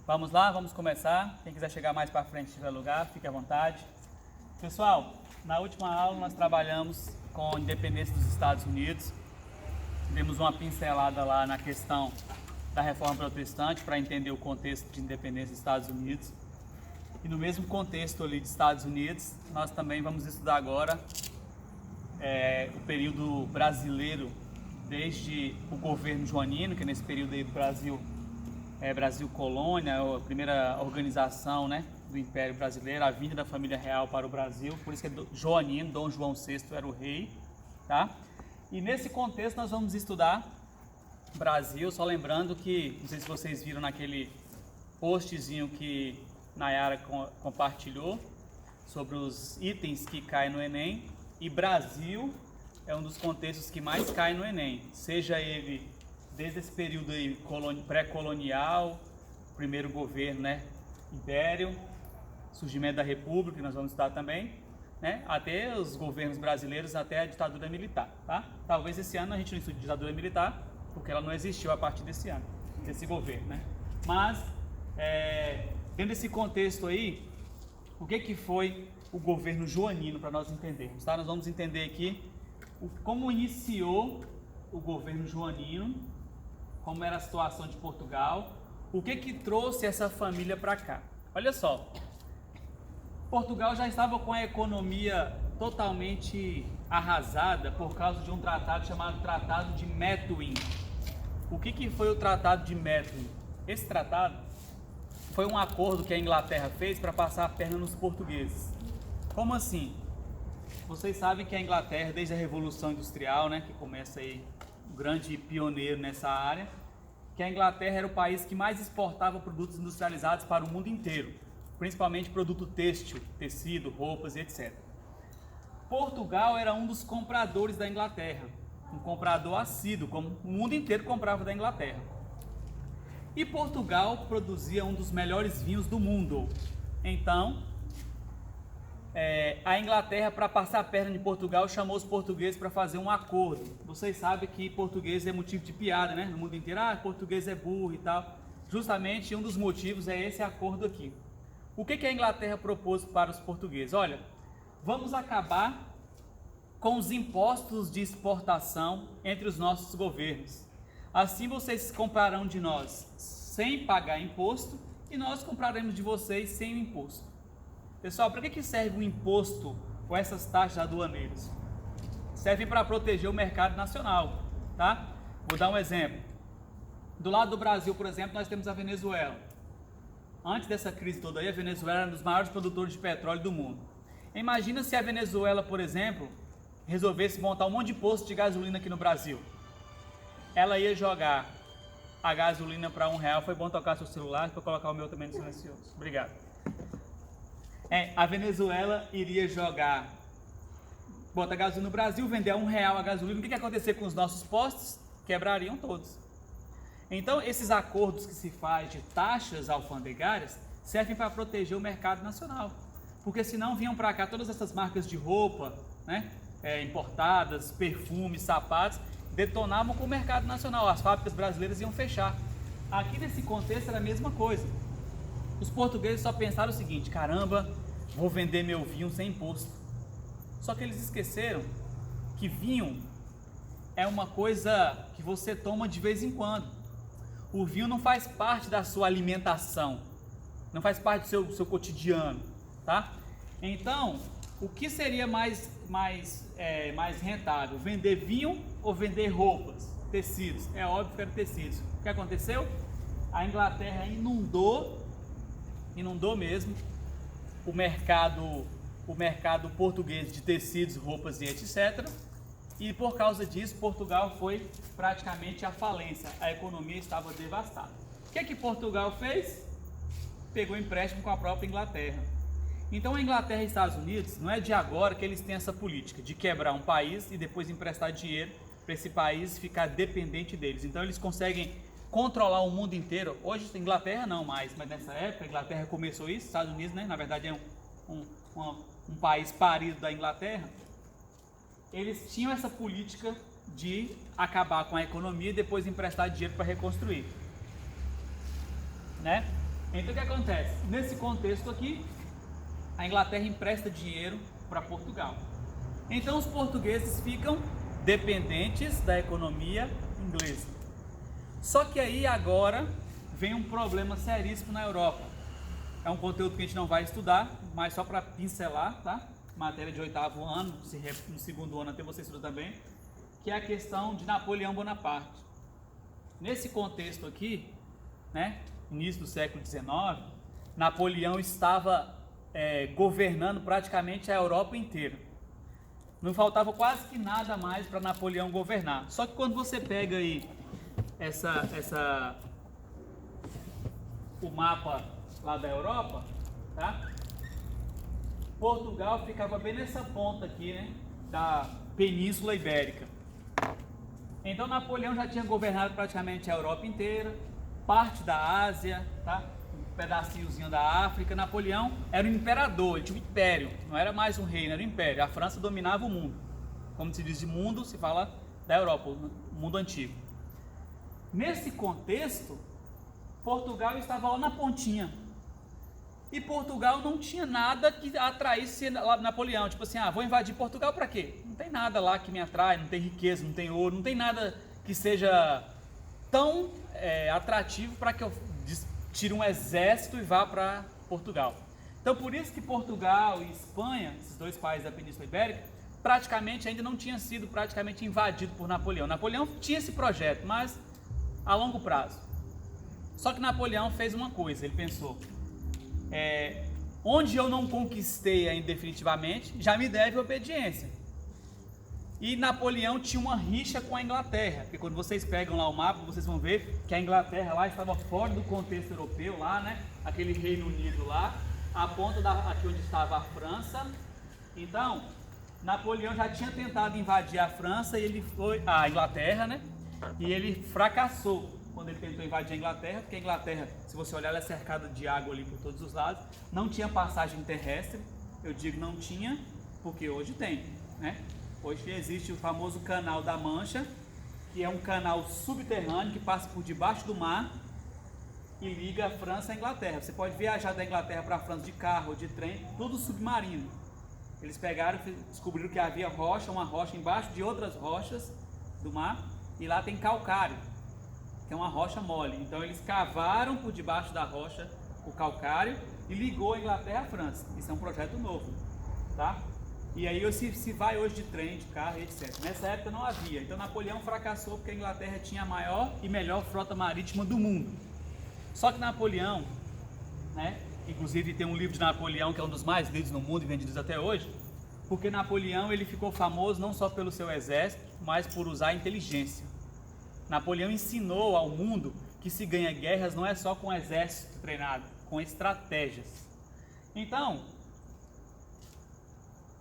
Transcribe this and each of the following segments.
Vamos lá, vamos começar. Quem quiser chegar mais para frente, tiver lugar, fique à vontade. Pessoal, na última aula nós trabalhamos com a independência dos Estados Unidos. Demos uma pincelada lá na questão da reforma protestante para entender o contexto de independência dos Estados Unidos. E no mesmo contexto ali dos Estados Unidos, nós também vamos estudar agora o período brasileiro, desde o governo joanino, que é nesse período aí do Brasil, Brasil Colônia, a primeira organização, né, do Império Brasileiro, a vinda da família real para o Brasil, por isso que é joanino, Dom João VI era o rei, tá? E nesse contexto nós vamos estudar Brasil, só lembrando que, não sei se vocês viram naquele postzinho que Nayara compartilhou sobre os itens que caem no Enem, e Brasil é um dos contextos que mais cai no Enem, seja ele desde esse período aí pré-colonial, primeiro governo, né, Império, surgimento da República, que nós vamos estudar também, né, até os governos brasileiros, até a ditadura militar, tá? Talvez esse ano a gente não estude ditadura militar, porque ela não existiu a partir desse ano, desse governo, né? Mas, dentro desse contexto aí, o que foi o governo joanino, para nós entendermos, tá? Nós vamos entender aqui como iniciou o governo joanino, como era a situação de Portugal, o que trouxe essa família para cá. Olha só, Portugal já estava com a economia totalmente arrasada por causa de um tratado chamado Tratado de Methuen. O que foi o Tratado de Methuen? Esse tratado foi um acordo que a Inglaterra fez para passar a perna nos portugueses. Como assim? Vocês sabem que a Inglaterra, desde a Revolução Industrial, né, que começa aí, um grande pioneiro nessa área, que a Inglaterra era o país que mais exportava produtos industrializados para o mundo inteiro, principalmente produto têxtil, tecido, roupas e etc. Portugal era um dos compradores da Inglaterra, um comprador assíduo, como o mundo inteiro comprava da Inglaterra. E Portugal produzia um dos melhores vinhos do mundo. Então, a Inglaterra, para passar a perna de Portugal, chamou os portugueses para fazer um acordo. Vocês sabem que português é motivo de piada, né? No mundo inteiro, português é burro e tal. Justamente um dos motivos é esse acordo aqui. O que a Inglaterra propôs para os portugueses? Olha, vamos acabar com os impostos de exportação entre os nossos governos. Assim vocês comprarão de nós sem pagar imposto e nós compraremos de vocês sem o imposto. Pessoal, para que serve o imposto ou essas taxas aduaneiras? Servem para proteger o mercado nacional, tá? Vou dar um exemplo. Do lado do Brasil, por exemplo, nós temos a Venezuela. Antes dessa crise toda aí, a Venezuela era um dos maiores produtores de petróleo do mundo. Imagina se a Venezuela, por exemplo, resolvesse montar um monte de posto de gasolina aqui no Brasil. Ela ia jogar a gasolina para R$1. Foi bom tocar seu celular para colocar o meu também no silencioso. Obrigado. A Venezuela iria botar gasolina no Brasil, vender a R$1 a gasolina. O que ia acontecer com os nossos postos? Quebrariam todos. Então, esses acordos que se faz de taxas alfandegárias servem para proteger o mercado nacional. Porque senão vinham para cá todas essas marcas de roupa, né, importadas, perfumes, sapatos, detonavam com o mercado nacional. As fábricas brasileiras iam fechar. Aqui nesse contexto era a mesma coisa. Os portugueses só pensaram o seguinte: caramba, vou vender meu vinho sem imposto. Só que eles esqueceram que vinho é uma coisa que você toma de vez em quando. O vinho não faz parte da sua alimentação, não faz parte do seu cotidiano, tá? Então, o que seria mais rentável? Vender vinho ou vender roupas, tecidos? É óbvio que era tecidos. O que aconteceu? A Inglaterra inundou mesmo o mercado português de tecidos, roupas e etc. E por causa disso, Portugal foi praticamente à falência. A economia estava devastada. O que Portugal fez? Pegou empréstimo com a própria Inglaterra. Então a Inglaterra e os Estados Unidos, não é de agora que eles têm essa política de quebrar um país e depois emprestar dinheiro para esse país ficar dependente deles. Então eles conseguem controlar o mundo inteiro. Hoje a Inglaterra não mais, mas nessa época a Inglaterra começou isso, Estados Unidos, né, na verdade é um país parido da Inglaterra. Eles tinham essa política de acabar com a economia e depois emprestar dinheiro para reconstruir, né? Então o que acontece? Nesse contexto aqui, a Inglaterra empresta dinheiro para Portugal. Então os portugueses ficam dependentes da economia inglesa. Só que aí agora vem um problema seríssimo na Europa. É um conteúdo que a gente não vai estudar, mas só para pincelar, tá? Matéria de 8º ano, no 2º ano até você estuda também, que é a questão de Napoleão Bonaparte. Nesse contexto aqui, né, início do século XIX, Napoleão estava governando praticamente a Europa inteira. Não faltava quase que nada mais para Napoleão governar. Só que quando você pega aí o mapa lá da Europa, tá? Portugal ficava bem nessa ponta aqui, né, da Península Ibérica. Então Napoleão já tinha governado praticamente a Europa inteira, parte da Ásia, tá? Um pedacinhozinho da África. Napoleão era um imperador, ele tinha um império, não era mais um reino, era um império. A França dominava o mundo. Como se diz de mundo, se fala da Europa, o mundo antigo. Nesse contexto, Portugal estava lá na pontinha. E Portugal não tinha nada que atraísse Napoleão. Tipo assim, vou invadir Portugal para quê? Não tem nada lá que me atrai, não tem riqueza, não tem ouro, não tem nada que seja tão atrativo para que eu tire um exército e vá para Portugal. Então por isso que Portugal e Espanha, esses dois países da Península Ibérica, praticamente ainda não tinham sido praticamente invadido por Napoleão. Napoleão tinha esse projeto, mas a longo prazo. Só que Napoleão fez uma coisa, ele pensou, onde eu não conquistei ainda definitivamente, já me deve obediência. E Napoleão tinha uma rixa com a Inglaterra, porque quando vocês pegam lá o mapa, vocês vão ver que a Inglaterra lá estava fora do contexto europeu, lá, né? Aquele Reino Unido lá, a ponta aqui onde estava a França. Então, Napoleão já tinha tentado invadir a França e a Inglaterra, né? E ele fracassou quando ele tentou invadir a Inglaterra, porque a Inglaterra, se você olhar, ela é cercada de água ali por todos os lados, não tinha passagem terrestre. Eu digo não tinha, porque hoje tem, né? Hoje existe o famoso Canal da Mancha, que é um canal subterrâneo que passa por debaixo do mar e liga a França à Inglaterra. Você pode viajar da Inglaterra para a França de carro, de trem, tudo submarino. Eles pegaram e descobriram que havia uma rocha embaixo de outras rochas do mar, e lá tem calcário, que é uma rocha mole. Então eles cavaram por debaixo da rocha o calcário e ligou a Inglaterra à França. Isso é um projeto novo, tá? E aí se vai hoje de trem, de carro, etc. Nessa época não havia. Então Napoleão fracassou porque a Inglaterra tinha a maior e melhor frota marítima do mundo. Só que Napoleão, né? Inclusive tem um livro de Napoleão que é um dos mais lidos no mundo e vendidos até hoje, porque Napoleão ele ficou famoso não só pelo seu exército, mas por usar a inteligência. Napoleão ensinou ao mundo que se ganha guerras não é só com exército treinado, com estratégias. Então,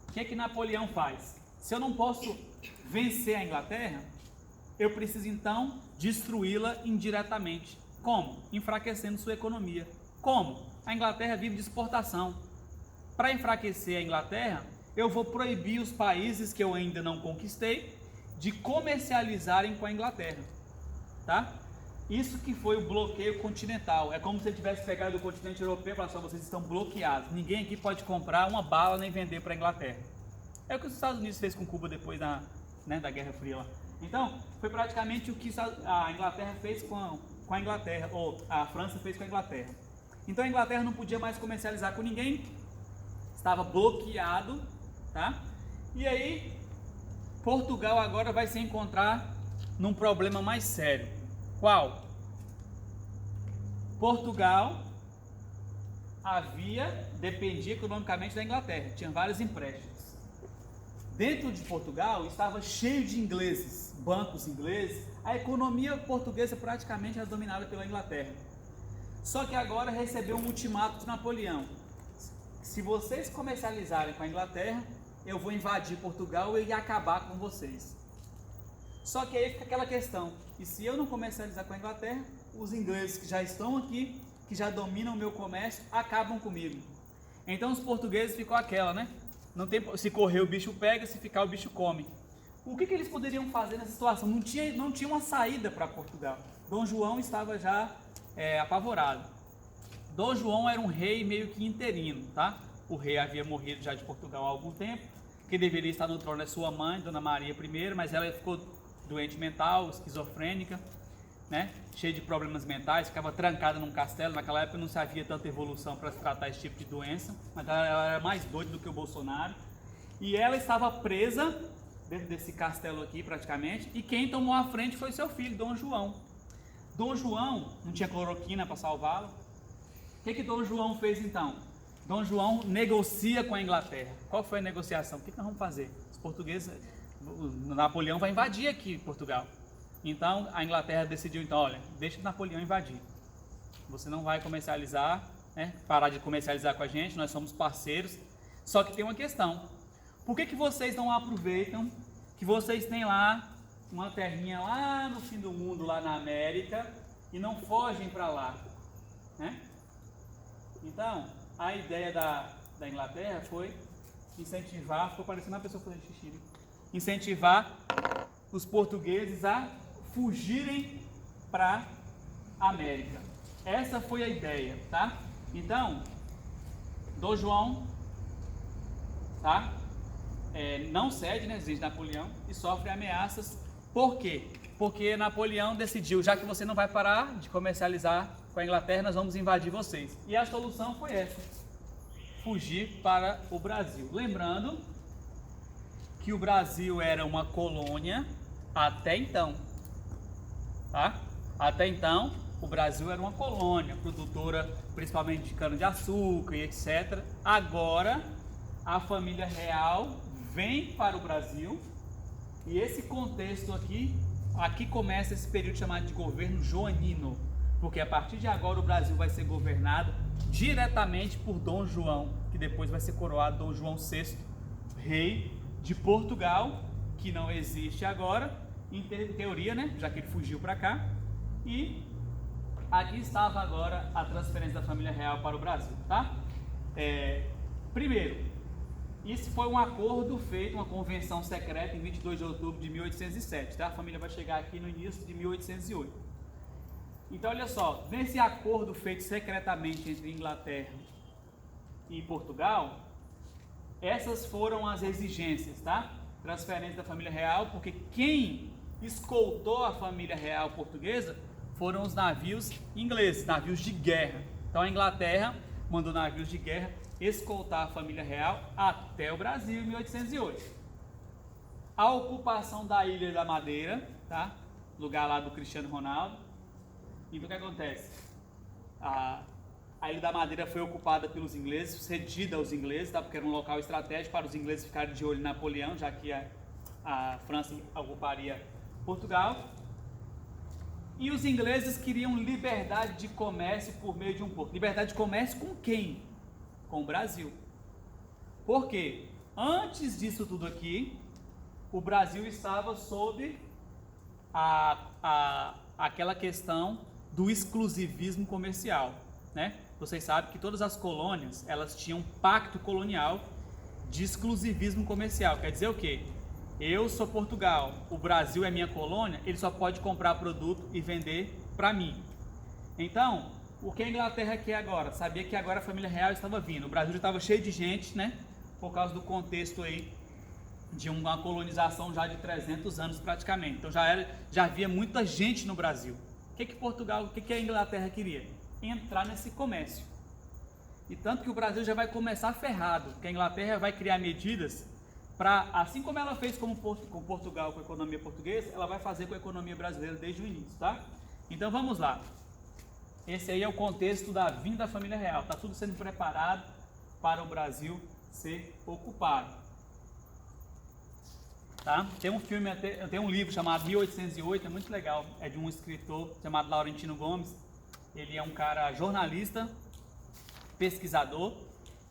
o que Napoleão faz? Se eu não posso vencer a Inglaterra, eu preciso então destruí-la indiretamente. Como? Enfraquecendo sua economia. Como? A Inglaterra vive de exportação. Para enfraquecer a Inglaterra, eu vou proibir os países que eu ainda não conquistei de comercializarem com a Inglaterra, tá? Isso que foi o bloqueio continental. É como se ele tivesse pegado o continente europeu e falado só, vocês estão bloqueados. Ninguém aqui pode comprar uma bala nem vender para a Inglaterra. É o que os Estados Unidos fez com Cuba depois da Guerra Fria lá. Então, foi praticamente o que a Inglaterra fez com a Inglaterra, ou a França fez com a Inglaterra. Então a Inglaterra não podia mais comercializar com ninguém, estava bloqueado, tá? E aí, Portugal agora vai se encontrar num problema mais sério. Qual? Portugal dependia economicamente da Inglaterra, tinha vários empréstimos. Dentro de Portugal estava cheio de ingleses, bancos ingleses, a economia portuguesa praticamente era dominada pela Inglaterra. Só que agora recebeu um ultimato de Napoleão: se vocês comercializarem com a Inglaterra, eu vou invadir Portugal e acabar com vocês. Só que aí fica aquela questão: e se eu não comercializar com a Inglaterra, os ingleses que já estão aqui, que já dominam o meu comércio, acabam comigo. Então os portugueses ficou aquela, né? Não tem, se correr o bicho pega, se ficar o bicho come. O que eles poderiam fazer nessa situação? Não tinha uma saída para Portugal. Dom João estava já apavorado. Dom João era um rei meio que interino, tá? O rei havia morrido já de Portugal há algum tempo. Quem deveria estar no trono é sua mãe, Dona Maria I, mas ela ficou doente mental, esquizofrênica, né? Cheia de problemas mentais, ficava trancada num castelo. Naquela época não se havia tanta evolução para se tratar esse tipo de doença, mas ela era mais doida do que o Bolsonaro. E ela estava presa dentro desse castelo aqui, praticamente, e quem tomou a frente foi seu filho, Dom João. Dom João não tinha cloroquina para salvá-lo. O que Dom João fez então? Dom João negocia com a Inglaterra. Qual foi a negociação? O que nós vamos fazer? Os portugueses, o Napoleão vai invadir aqui Portugal. Então a Inglaterra decidiu, então, olha, deixa o Napoleão invadir. Você não vai comercializar, né? Parar de comercializar com a gente, nós somos parceiros. Só que tem uma questão. Por que vocês não aproveitam que vocês têm lá uma terrinha lá no fim do mundo, lá na América, e não fogem para lá, né? Então, a ideia da Inglaterra foi incentivar, ficou parecendo uma pessoa fazendo xixi, né? Incentivar os portugueses a fugirem para a América. Essa foi a ideia, tá? Então, Dom João, tá? Não cede, né, exige Napoleão e sofre ameaças. Por quê? Porque Napoleão decidiu, já que você não vai parar de comercializar com a Inglaterra, nós vamos invadir vocês. E a solução foi essa: fugir para o Brasil. Lembrando que o Brasil era uma colônia até então, tá? Até então, o Brasil era uma colônia, produtora principalmente de cana-de-açúcar e etc. Agora, a família real vem para o Brasil e esse contexto aqui começa esse período chamado de governo joanino, porque a partir de agora o Brasil vai ser governado diretamente por Dom João, que depois vai ser coroado Dom João VI, rei de Portugal, que não existe agora, em teoria, né, já que ele fugiu para cá. E aqui estava agora a transferência da família real para o Brasil, tá? Primeiro, isso foi um acordo feito, uma convenção secreta em 22 de outubro de 1807, tá? A família vai chegar aqui no início de 1808. Então, olha só, nesse acordo feito secretamente entre Inglaterra e Portugal, essas foram as exigências, tá? Transferência da família real, porque quem escoltou a família real portuguesa foram os navios ingleses, navios de guerra. Então a Inglaterra mandou navios de guerra escoltar a família real até o Brasil em 1808. A ocupação da Ilha da Madeira, tá? Lugar lá do Cristiano Ronaldo. Então o que acontece? A Ilha da Madeira foi ocupada pelos ingleses, cedida aos ingleses, tá? Porque era um local estratégico para os ingleses ficarem de olho em Napoleão, já que a França ocuparia Portugal. E os ingleses queriam liberdade de comércio por meio de um porto. Liberdade de comércio com quem? Com o Brasil. Por quê? Antes disso tudo aqui, o Brasil estava sob aquela questão do exclusivismo comercial, né? Vocês sabem que todas as colônias, elas tinham um pacto colonial de exclusivismo comercial. Quer dizer o quê? Eu sou Portugal, o Brasil é minha colônia, ele só pode comprar produto e vender para mim. Então, o que a Inglaterra quer agora? Sabia que agora a família real estava vindo. O Brasil já estava cheio de gente, né? Por causa do contexto aí de uma colonização já de 300 anos praticamente. Então já havia muita gente no Brasil. O que a Inglaterra queria? Entrar nesse comércio. E tanto que o Brasil já vai começar ferrado, porque a Inglaterra vai criar medidas para, assim como ela fez com Portugal, com a economia portuguesa, ela vai fazer com a economia brasileira desde o início, tá? Então vamos lá. Esse aí é o contexto da vinda da família real. Está tudo sendo preparado para o Brasil ser ocupado. Tá? Tem um livro chamado 1808, é muito legal. É de um escritor chamado Laurentino Gomes. Ele é um cara jornalista, pesquisador,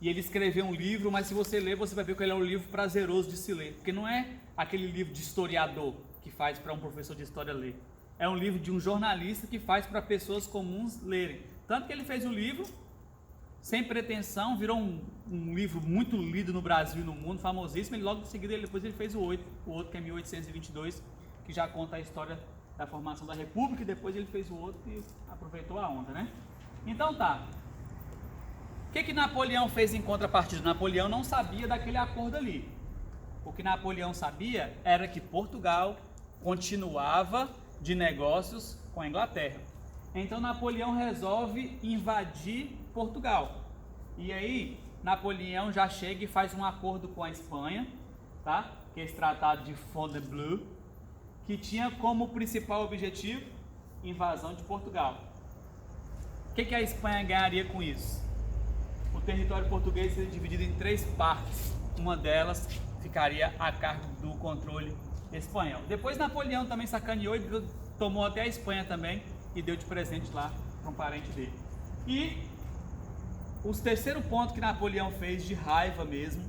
e ele escreveu um livro, mas se você ler, você vai ver que ele é um livro prazeroso de se ler, porque não é aquele livro de historiador que faz para um professor de história ler. É um livro de um jornalista que faz para pessoas comuns lerem. Tanto que ele fez o livro sem pretensão, virou um livro muito lido no Brasil e no mundo, famosíssimo. E logo em seguida, depois ele fez o outro que é 1822, que já conta a história da formação da República, e depois ele fez o outro e aproveitou a onda, né? Então tá, O que Napoleão fez em contrapartida? Napoleão não sabia daquele acordo ali. O que Napoleão sabia era que Portugal continuava de negócios com a Inglaterra. Então Napoleão resolve invadir Portugal. E aí Napoleão já chega e faz um acordo com a Espanha, tá? Que é esse tratado de Fontainebleau, que tinha como principal objetivo invasão de Portugal. O que a Espanha ganharia com isso? O território português seria dividido em 3 partes. Uma delas ficaria a cargo do controle espanhol. Depois Napoleão também sacaneou e tomou até a Espanha também e deu de presente lá para um parente dele. E o terceiro ponto que Napoleão fez de raiva mesmo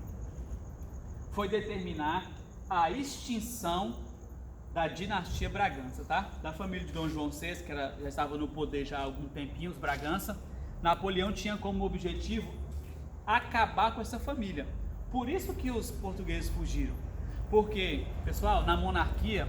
foi determinar a extinção da dinastia Bragança, tá? Da família de Dom João VI, que já estava no poder já há algum tempinho, os Bragança. Napoleão tinha como objetivo acabar com essa família. Por isso que os portugueses fugiram. Porque, pessoal, na monarquia,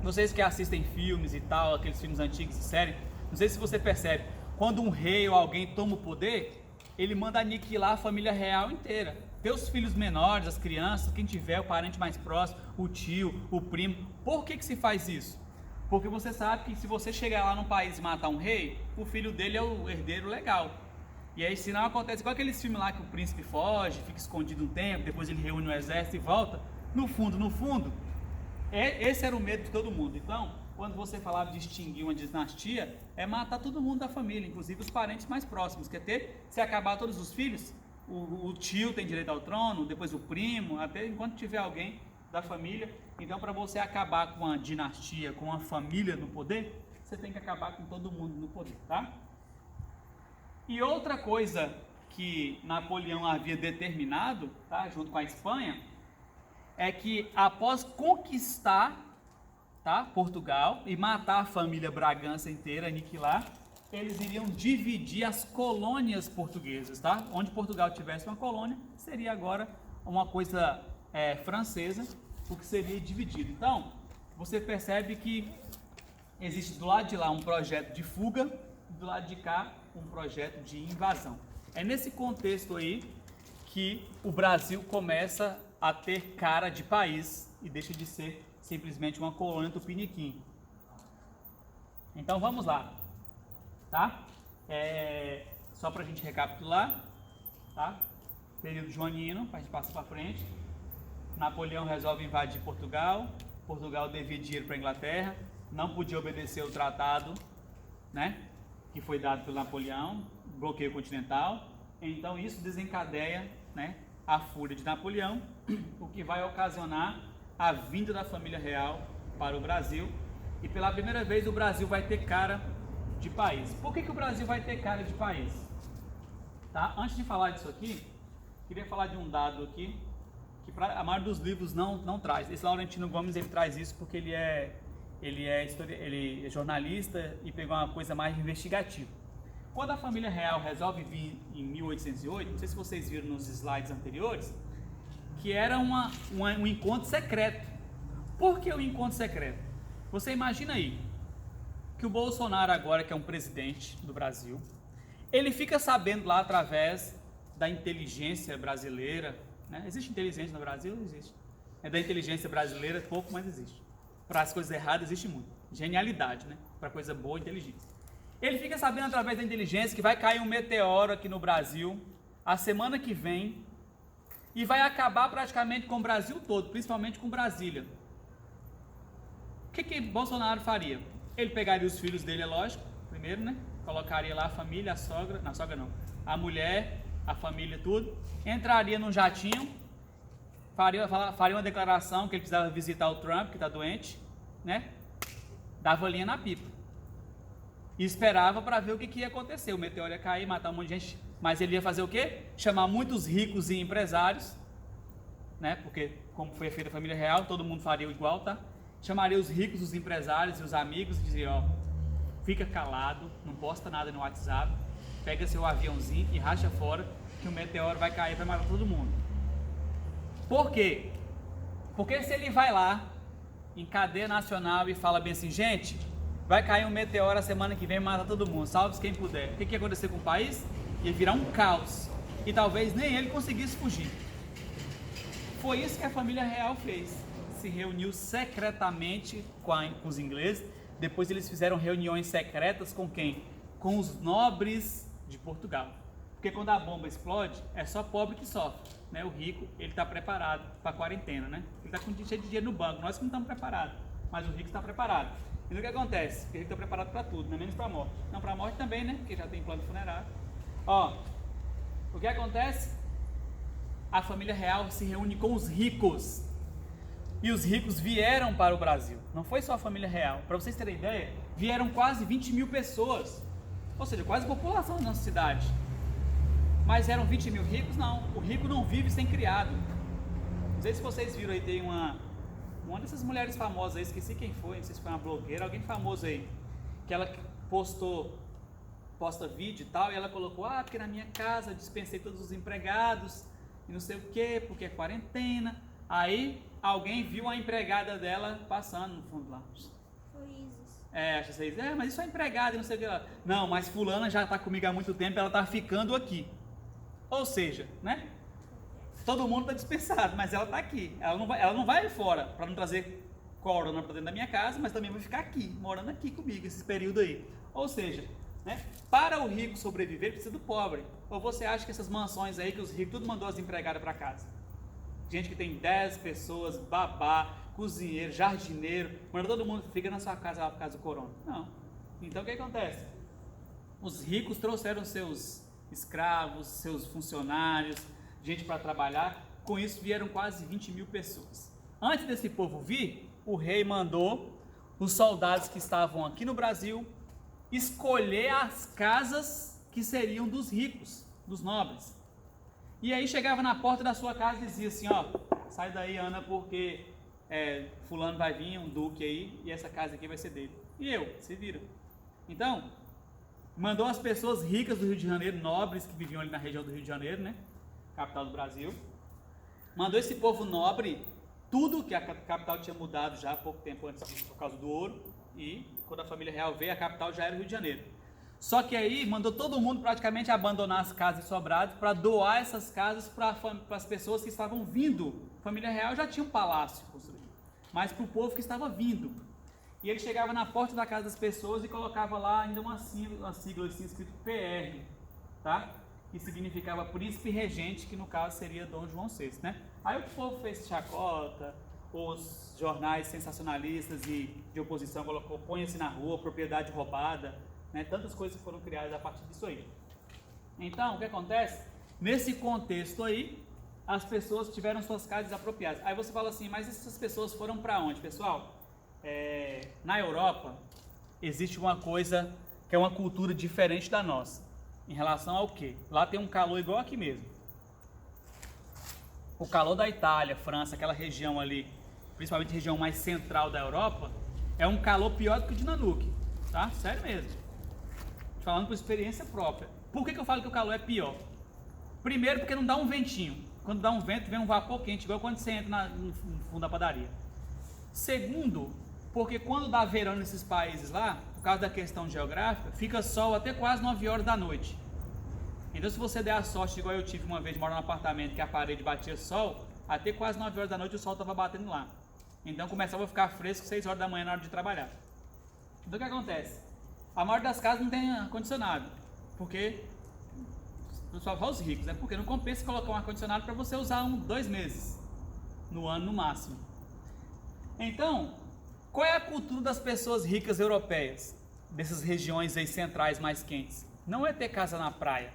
vocês que assistem filmes e tal, aqueles filmes antigos e séries, não sei se você percebe, quando um rei ou alguém toma o poder, ele manda aniquilar a família real inteira. Teus filhos menores, as crianças, quem tiver, o parente mais próximo, o tio, o primo. Por que se faz isso? Porque você sabe que se você chegar lá num país e matar um rei, o filho dele é o herdeiro legal. E aí, se não acontece igual aqueles filmes lá que o príncipe foge, fica escondido um tempo, depois ele reúne o exército e volta, no fundo, esse era o medo de todo mundo. Então, quando você falava de extinguir uma dinastia, é matar todo mundo da família, inclusive os parentes mais próximos. Quer ter, se acabar todos os filhos, o tio tem direito ao trono, depois o primo, até enquanto tiver alguém da família. Então, para você acabar com a dinastia, com a família no poder, você tem que acabar com todo mundo no poder, tá? E outra coisa que Napoleão havia determinado, tá, junto com a Espanha, é que após conquistar, tá, Portugal e matar a família Bragança inteira, aniquilar, eles iriam dividir as colônias portuguesas, tá? Onde Portugal tivesse uma colônia, seria agora uma coisa francesa, o que seria dividido. Então, você percebe que existe do lado de lá um projeto de fuga, e do lado de cá um projeto de invasão. É nesse contexto aí que o Brasil começa a ter cara de país e deixa de ser simplesmente uma colônia tupiniquim. Então vamos lá, tá? Só para a gente recapitular, tá? Período joanino, a gente passa para frente. Napoleão resolve invadir Portugal. Portugal devia dinheiro para a Inglaterra, não podia obedecer o tratado, né, que foi dado pelo Napoleão, bloqueio continental. Então isso desencadeia, né, a fúria de Napoleão, o que vai ocasionar a vinda da família real para o Brasil. E pela primeira vez o Brasil vai ter cara de país. Por que o Brasil vai ter cara de país? Tá? Antes de falar disso aqui, queria falar de um dado aqui que a maioria dos livros não traz. Esse Laurentino Gomes, ele traz isso porque ele é jornalista e pegou uma coisa mais investigativa. Quando a família real resolve vir em 1808, não sei se vocês viram nos slides anteriores, que era um encontro secreto. Por que o encontro secreto? Você imagina aí que o Bolsonaro agora, que é um presidente do Brasil, ele fica sabendo lá através da inteligência brasileira, né? Existe inteligência no Brasil? Existe. É da inteligência brasileira, pouco, mas existe. Para as coisas erradas existe muito. Genialidade, né? Para coisa boa, inteligência. Ele fica sabendo através da inteligência que vai cair um meteoro aqui no Brasil a semana que vem e vai acabar praticamente com o Brasil todo, principalmente com Brasília. O que Bolsonaro faria? Ele pegaria os filhos dele, é lógico, primeiro, né? Colocaria lá a família, a sogra, não, a sogra não, a mulher, a família, tudo, entraria num jatinho, faria uma declaração que ele precisava visitar o Trump, que está doente, né? Dava linha na pipa. E esperava para ver o que ia acontecer. O meteoro ia cair, matar um monte de gente. Mas ele ia fazer o quê? Chamar muitos ricos e empresários, né? Porque, como foi feita a família real, todo mundo faria igual, tá? Chamaria os ricos, os empresários e os amigos e dizia, ó, fica calado, não posta nada no WhatsApp, pega seu aviãozinho e racha fora, que o meteoro vai cair e vai matar todo mundo. Por quê? Porque se ele vai lá, em cadeia nacional e fala bem assim, gente, vai cair um meteoro a semana que vem e mata todo mundo, salve-se quem puder. O que ia acontecer com o país? Ia virar um caos. E talvez nem ele conseguisse fugir. Foi isso que a família real fez. Se reuniu secretamente com os ingleses. Depois eles fizeram reuniões secretas com quem? Com os nobres de Portugal. Porque quando a bomba explode, é só pobre que sofre, né? O rico, ele está preparado para a quarentena, né? Ele está com cheio de dinheiro no banco, nós que não estamos preparados, mas o rico está preparado. E o que acontece? O rico está preparado para tudo, não é menos para a morte. Não, para a morte também, né? Porque já tem plano funerário. Ó, o que acontece? A família real se reúne com os ricos. E os ricos vieram para o Brasil. Não foi só a família real. Para vocês terem ideia, vieram quase 20 mil pessoas. Ou seja, quase a população da nossa cidade. Mas eram 20 mil ricos? Não. O rico não vive sem criado. Não sei se vocês viram aí, tem uma dessas mulheres famosas aí, esqueci quem foi, não sei se foi uma blogueira, alguém famoso aí, que ela posta vídeo e tal, e ela colocou, porque na minha casa dispensei todos os empregados, e não sei o que, porque é quarentena. Aí alguém viu a empregada dela passando no fundo lá. Foi Isis. Acho que vocês, mas isso é empregada e não sei o que lá. Não, mas fulana já está comigo há muito tempo, ela está ficando aqui. Ou seja, né? Todo mundo está dispensado, mas ela está aqui. Ela não vai fora para não trazer corona para dentro da minha casa, mas também vai ficar aqui, morando aqui comigo, esse período aí. Ou seja, né? Para o rico sobreviver, precisa do pobre. Ou você acha que essas mansões aí, que os ricos tudo mandou as empregadas para casa? Gente que tem 10 pessoas, babá, cozinheiro, jardineiro, manda todo mundo, fica na sua casa lá por causa do corona. Não. Então o que acontece? Os ricos trouxeram seus escravos, seus funcionários, gente para trabalhar. Com isso vieram quase 20 mil pessoas. Antes desse povo vir, o rei mandou os soldados que estavam aqui no Brasil escolher as casas que seriam dos ricos, dos nobres. E aí chegava na porta da sua casa e dizia assim, sai daí, Ana, porque fulano vai vir, um duque aí, e essa casa aqui vai ser dele. E se vira. Então, mandou as pessoas ricas do Rio de Janeiro, nobres que viviam ali na região do Rio de Janeiro, né, capital do Brasil, mandou esse povo nobre, tudo que a capital tinha mudado já há pouco tempo antes disso, por causa do ouro, e quando a família real veio, a capital já era o Rio de Janeiro. Só que aí mandou todo mundo praticamente abandonar as casas sobradas para doar essas casas para as pessoas que estavam vindo. A família real já tinha um palácio construído, mas para o povo que estava vindo. E ele chegava na porta da casa das pessoas e colocava lá ainda uma sigla assim, escrito PR, tá? Que significava príncipe regente, que no caso seria Dom João VI, né? Aí o povo fez chacota, os jornais sensacionalistas e de oposição colocou põe-se na rua, propriedade roubada, né? Tantas coisas foram criadas a partir disso aí. Então, o que acontece? Nesse contexto aí, as pessoas tiveram suas casas apropriadas. Aí você fala assim, mas essas pessoas foram para onde, pessoal? Na Europa, existe uma coisa que é uma cultura diferente da nossa. Em relação ao quê? Lá tem um calor igual aqui mesmo. O calor da Itália, França, aquela região ali, principalmente a região mais central da Europa, é um calor pior do que o de Nanuque, tá? Sério mesmo. Falando por experiência própria. Por que eu falo que o calor é pior? Primeiro, porque não dá um ventinho. Quando dá um vento, vem um vapor quente, igual quando você entra no fundo da padaria. Segundo, porque quando dá verão nesses países lá, por causa da questão geográfica, fica sol até quase 9 horas da noite. Então, se você der a sorte, igual eu tive uma vez, moro num apartamento que a parede batia sol, até quase 9 horas da noite o sol estava batendo lá. Então, começava a ficar fresco 6 horas da manhã na hora de trabalhar. Então, o que acontece? A maioria das casas não tem ar-condicionado, porque, só os ricos, né? Porque não compensa colocar um ar-condicionado para você usar 2 meses no ano no máximo. Então, qual é a cultura das pessoas ricas europeias, dessas regiões aí centrais mais quentes? Não é ter casa na praia,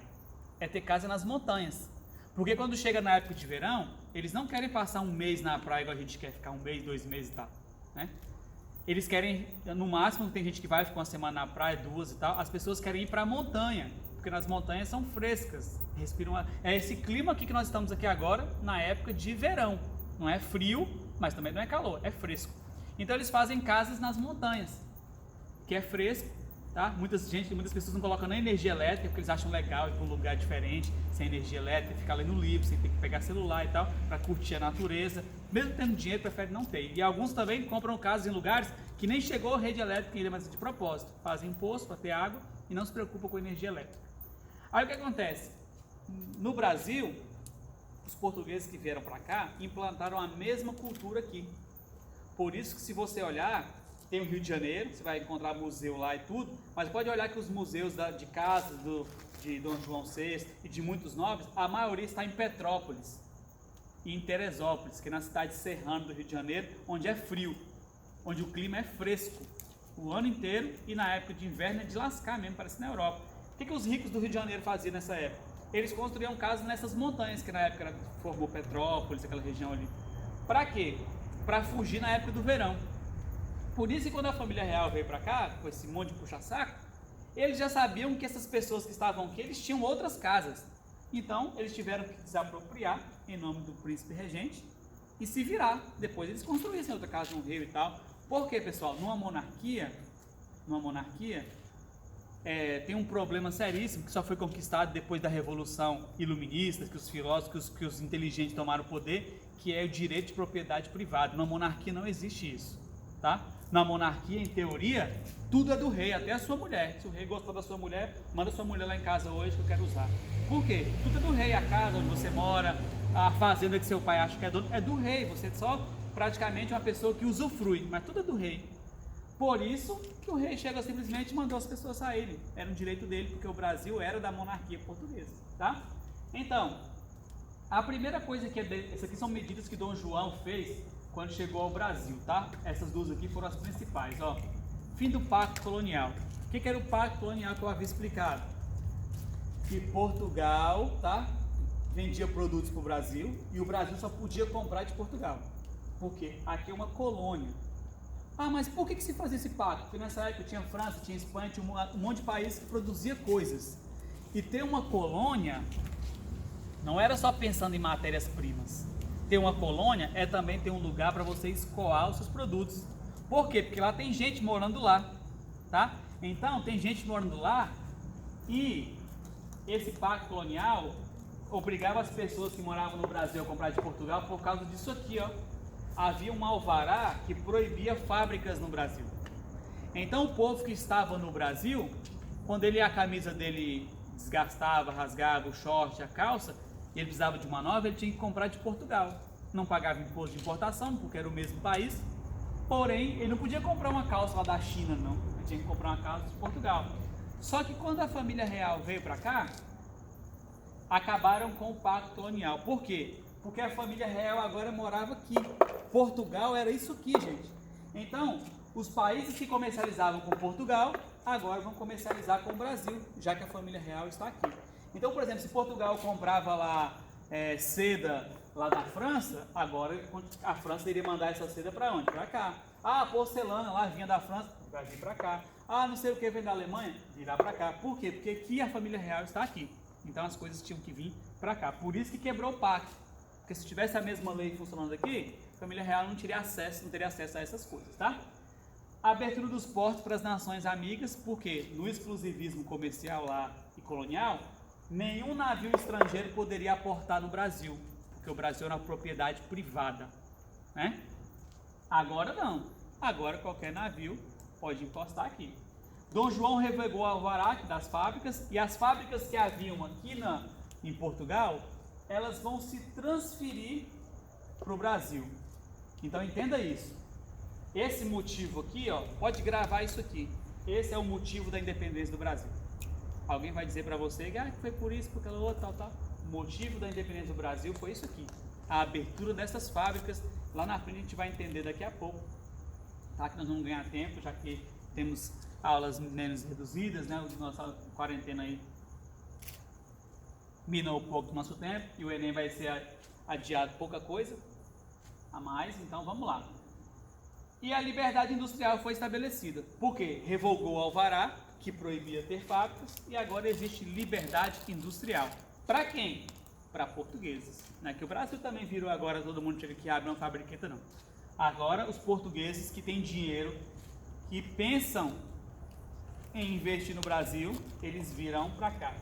é ter casa nas montanhas. Porque quando chega na época de verão, eles não querem passar um mês na praia igual a gente quer ficar 1 mês, 2 meses e tal, né? Eles querem, no máximo, tem gente que vai ficar uma semana na praia, 2 e tal, as pessoas querem ir para a montanha, porque nas montanhas são frescas, respiram, é esse clima aqui que nós estamos aqui agora, na época de verão, não é frio, mas também não é calor, é fresco. Então eles fazem casas nas montanhas, que é fresco, tá? Muitas pessoas não colocam nem energia elétrica, porque eles acham legal ir para um lugar diferente, sem energia elétrica, ficar lendo livro, sem ter que pegar celular e tal, para curtir a natureza. Mesmo tendo dinheiro, prefere não ter. E alguns também compram casas em lugares que nem chegou a rede elétrica ainda, mas de propósito. Fazem poço para ter água e não se preocupam com energia elétrica. Aí o que acontece? No Brasil, os portugueses que vieram para cá implantaram a mesma cultura aqui. Por isso que se você olhar, tem o Rio de Janeiro, você vai encontrar museu lá e tudo, mas pode olhar que os museus de casa de Dom João VI e de muitos nobres, a maioria está em Petrópolis e em Teresópolis, que é na cidade serrana do Rio de Janeiro, onde é frio, onde o clima é fresco o ano inteiro e na época de inverno é de lascar mesmo, parece na Europa. O que os ricos do Rio de Janeiro faziam nessa época? Eles construíam casas nessas montanhas, que na época formou Petrópolis, aquela região ali. Para quê? Para fugir na época do verão. Por isso que quando a família real veio para cá, com esse monte de puxa-saco, eles já sabiam que essas pessoas que estavam aqui, eles tinham outras casas. Então, eles tiveram que desapropriar em nome do príncipe regente e se virar. Depois eles construíssem outra casa no Rio e tal. Por quê, pessoal? Numa monarquia tem um problema seríssimo que só foi conquistado depois da Revolução Iluminista, que os filósofos, que os inteligentes tomaram o poder, que é o direito de propriedade privada. Na monarquia não existe isso, tá? Na monarquia, em teoria, tudo é do rei, até a sua mulher. Se o rei gostou da sua mulher, manda sua mulher lá em casa hoje que eu quero usar. Por quê? Tudo é do rei, a casa onde você mora, a fazenda que seu pai acha que é dono, é do rei. Você é só praticamente uma pessoa que usufrui, mas tudo é do rei. Por isso que o rei chega simplesmente e mandou as pessoas saírem. Era um direito dele, porque o Brasil era da monarquia portuguesa, tá? Então, a primeira coisa que essas aqui são medidas que Dom João fez quando chegou ao Brasil, tá? Essas duas aqui foram as principais, ó. Fim do pacto colonial. O que era o pacto colonial que eu havia explicado? Que Portugal, tá? Vendia produtos para o Brasil e o Brasil só podia comprar de Portugal. Por quê? Aqui é uma colônia. Ah, mas por que se fazia esse pacto? Porque nessa época tinha França, tinha Espanha, tinha um monte de países que produzia coisas. E ter uma colônia não era só pensando em matérias-primas. Ter uma colônia é também ter um lugar para você escoar os seus produtos. Por quê? Porque lá tem gente morando lá, tá? Então, tem gente morando lá e esse pacto colonial obrigava as pessoas que moravam no Brasil a comprar de Portugal por causa disso aqui, ó. Havia um alvará que proibia fábricas no Brasil. Então o povo que estava no Brasil, quando a camisa dele desgastava, rasgava o short, a calça, e ele precisava de uma nova, ele tinha que comprar de Portugal. Não pagava imposto de importação, porque era o mesmo país, porém ele não podia comprar uma calça lá da China, não. Ele tinha que comprar uma calça de Portugal. Só que quando a família real veio para cá, acabaram com o pacto colonial. Por quê? Porque a família real agora morava aqui. Portugal era isso aqui, gente. Então, os países que comercializavam com Portugal, agora vão comercializar com o Brasil, já que a família real está aqui. Então, por exemplo, se Portugal comprava lá seda lá da França, agora a França iria mandar essa seda para onde? Para cá. Ah, a porcelana lá vinha da França, vai vir para cá. Ah, não sei o que vem da Alemanha, virá para cá. Por quê? Porque aqui a família real está aqui. Então as coisas tinham que vir para cá. Por isso que quebrou o pacto. Porque se tivesse a mesma lei funcionando aqui, a família real não teria acesso a essas coisas, tá? A abertura dos portos para as nações amigas, porque no exclusivismo comercial lá e colonial, nenhum navio estrangeiro poderia aportar no Brasil, porque o Brasil era uma propriedade privada, né? Agora não. Agora qualquer navio pode encostar aqui. Dom João revogou o alvará das fábricas, e as fábricas que haviam aqui em Portugal, elas vão se transferir para o Brasil. Então entenda isso. Esse motivo aqui, ó, pode gravar isso aqui. Esse é o motivo da independência do Brasil. Alguém vai dizer para você que foi por isso, por aquela outra, tal. O motivo da independência do Brasil foi isso aqui. A abertura dessas fábricas. Lá na frente a gente vai entender daqui a pouco. Tá? Que nós vamos ganhar tempo, já que temos aulas menos reduzidas, né? Nossa quarentena aí minou um pouco do nosso tempo e o Enem vai ser adiado pouca coisa a mais, então vamos lá. E a liberdade industrial foi estabelecida. Por quê? Revogou o alvará, que proibia ter fábricas, e agora existe liberdade industrial. Para quem? Para portugueses. Não é que o Brasil também virou agora, todo mundo chega aqui e abre uma fabriqueta, não. Agora os portugueses que têm dinheiro, que pensam em investir no Brasil, eles virão para cá.